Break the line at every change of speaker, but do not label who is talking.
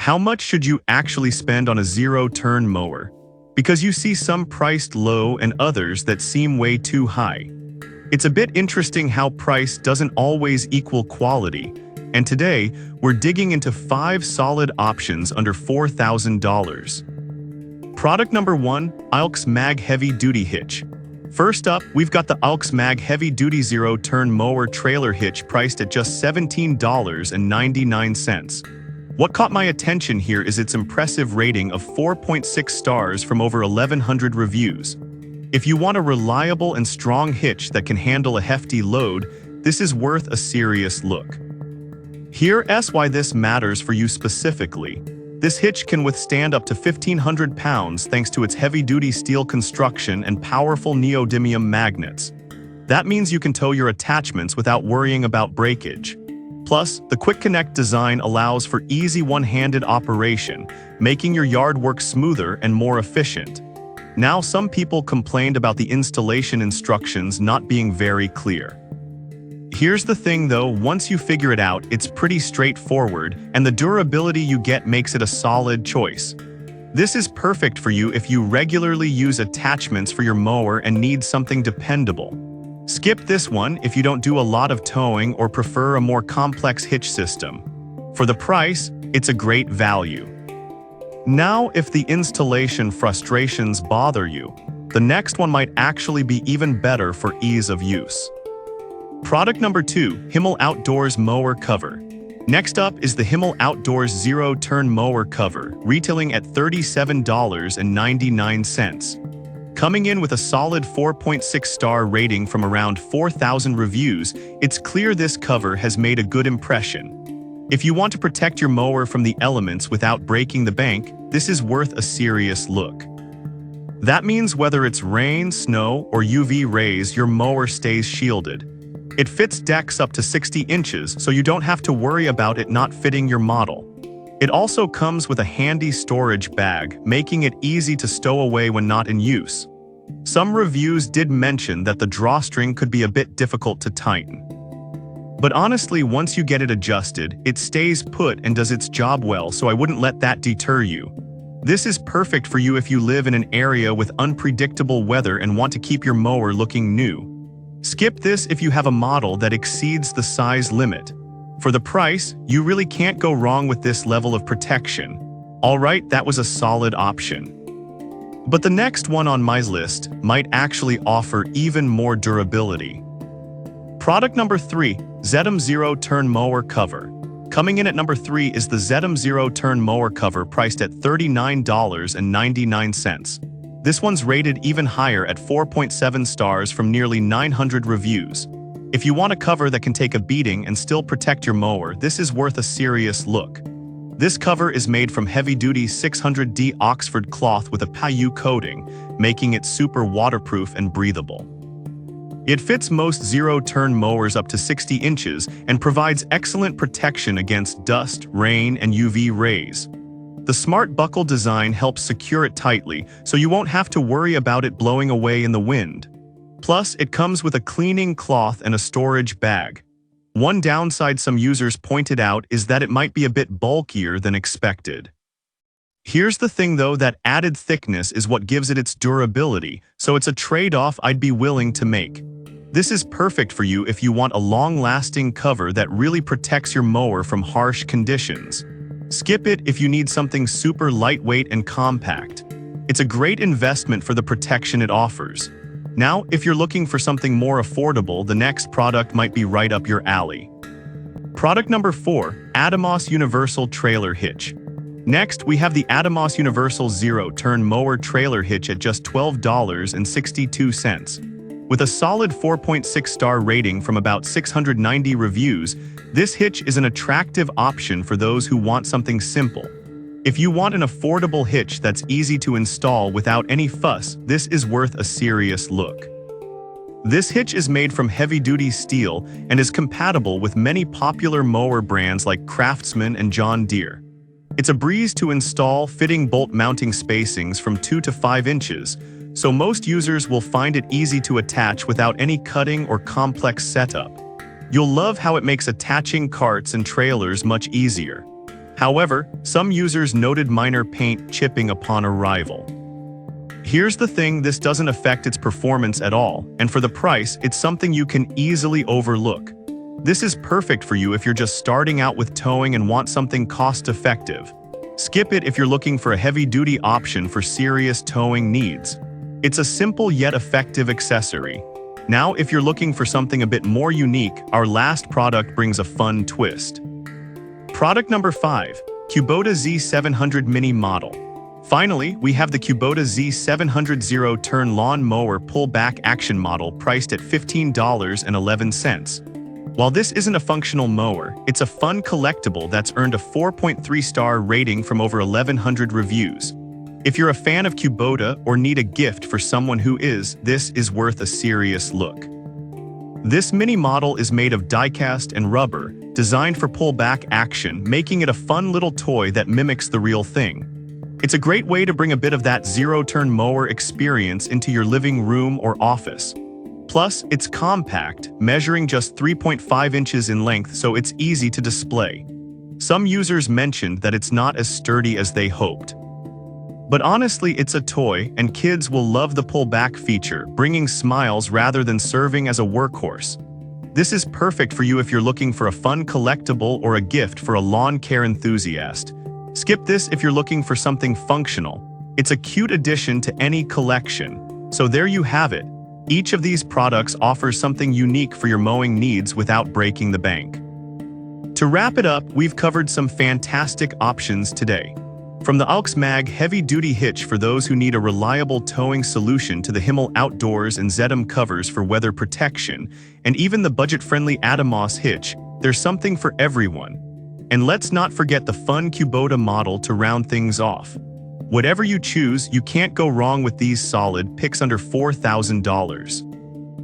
How much should you actually spend on a zero-turn mower? Because you see some priced low and others that seem way too high. It's a bit interesting how price doesn't always equal quality, and today we're digging into 5 solid options under $4,000. Product number 1, Ilks Mag Heavy Duty Hitch. First up, we've got the Ilks Mag Heavy Duty Zero-Turn Mower Trailer Hitch priced at just $17.99. What caught my attention here is its impressive rating of 4.6 stars from over 1,100 reviews. If you want a reliable and strong hitch that can handle a hefty load, this is worth a serious look. Here's why this matters for you specifically. This hitch can withstand up to 1,500 pounds thanks to its heavy-duty steel construction and powerful neodymium magnets. That means you can tow your attachments without worrying about breakage. Plus, the Quick Connect design allows for easy one-handed operation, making your yard work smoother and more efficient. Now, some people complained about the installation instructions not being very clear. Here's the thing though, once you figure it out, it's pretty straightforward, and the durability you get makes it a solid choice. This is perfect for you if you regularly use attachments for your mower and need something dependable. Skip this one if you don't do a lot of towing or prefer a more complex hitch system. For the price, it's a great value. Now, if the installation frustrations bother you, the next one might actually be even better for ease of use. Product number 2, Himmel Outdoors Mower Cover. Next up is the Himmel Outdoors Zero-Turn Mower Cover, retailing at $37.99. Coming in with a solid 4.6-star rating from around 4,000 reviews, it's clear this cover has made a good impression. If you want to protect your mower from the elements without breaking the bank, this is worth a serious look. That means whether it's rain, snow, or UV rays, your mower stays shielded. It fits decks up to 60 inches, so you don't have to worry about it not fitting your model. It also comes with a handy storage bag, making it easy to stow away when not in use. Some reviews did mention that the drawstring could be a bit difficult to tighten. But honestly, once you get it adjusted, it stays put and does its job well, so I wouldn't let that deter you. This is perfect for you if you live in an area with unpredictable weather and want to keep your mower looking new. Skip this if you have a model that exceeds the size limit. For the price, you really can't go wrong with this level of protection. Alright, that was a solid option. But the next one on my list might actually offer even more durability. Product number 3, Zetum Zero-Turn Mower Cover. Coming in at number 3 is the Zetum Zero-Turn Mower Cover priced at $39.99. This one's rated even higher at 4.7 stars from nearly 900 reviews. If you want a cover that can take a beating and still protect your mower, this is worth a serious look. This cover is made from heavy-duty 600D Oxford cloth with a PU coating, making it super waterproof and breathable. It fits most zero-turn mowers up to 60 inches and provides excellent protection against dust, rain, and UV rays. The smart buckle design helps secure it tightly, so you won't have to worry about it blowing away in the wind. Plus, it comes with a cleaning cloth and a storage bag. One downside some users pointed out is that it might be a bit bulkier than expected. Here's the thing though, that added thickness is what gives it its durability, so it's a trade-off I'd be willing to make. This is perfect for you if you want a long-lasting cover that really protects your mower from harsh conditions. Skip it if you need something super lightweight and compact. It's a great investment for the protection it offers. Now, if you're looking for something more affordable, the next product might be right up your alley. Product number 4, Atomos Universal Trailer Hitch. Next, we have the Atomos Universal Zero-Turn Mower Trailer Hitch at just $12.62. With a solid 4.6-star rating from about 690 reviews, this hitch is an attractive option for those who want something simple. If you want an affordable hitch that's easy to install without any fuss, this is worth a serious look. This hitch is made from heavy-duty steel and is compatible with many popular mower brands like Craftsman and John Deere. It's a breeze to install, fitting bolt mounting spacings from 2 to 5 inches, so most users will find it easy to attach without any cutting or complex setup. You'll love how it makes attaching carts and trailers much easier. However, some users noted minor paint chipping upon arrival. Here's the thing, this doesn't affect its performance at all, and for the price, it's something you can easily overlook. This is perfect for you if you're just starting out with towing and want something cost-effective. Skip it if you're looking for a heavy-duty option for serious towing needs. It's a simple yet effective accessory. Now, if you're looking for something a bit more unique, our last product brings a fun twist. Product number 5, Kubota Z700 Mini Model. Finally, we have the Kubota Z700 zero-turn lawn mower pull-back action model priced at $15.11. While this isn't a functional mower, it's a fun collectible that's earned a 4.3-star rating from over 1,100 reviews. If you're a fan of Kubota or need a gift for someone who is, this is worth a serious look. This mini model is made of die-cast and rubber, designed for pull-back action, making it a fun little toy that mimics the real thing. It's a great way to bring a bit of that zero-turn mower experience into your living room or office. Plus, it's compact, measuring just 3.5 inches in length, so it's easy to display. Some users mentioned that it's not as sturdy as they hoped. But honestly, it's a toy, and kids will love the pull-back feature, bringing smiles rather than serving as a workhorse. This is perfect for you if you're looking for a fun collectible or a gift for a lawn care enthusiast. Skip this if you're looking for something functional. It's a cute addition to any collection. So there you have it. Each of these products offers something unique for your mowing needs without breaking the bank. To wrap it up, we've covered some fantastic options today. From the Auxmag heavy-duty hitch for those who need a reliable towing solution to the Himmel Outdoors and Zeddam covers for weather protection, and even the budget-friendly Atomos hitch, there's something for everyone. And let's not forget the fun Kubota model to round things off. Whatever you choose, you can't go wrong with these solid picks under $4,000.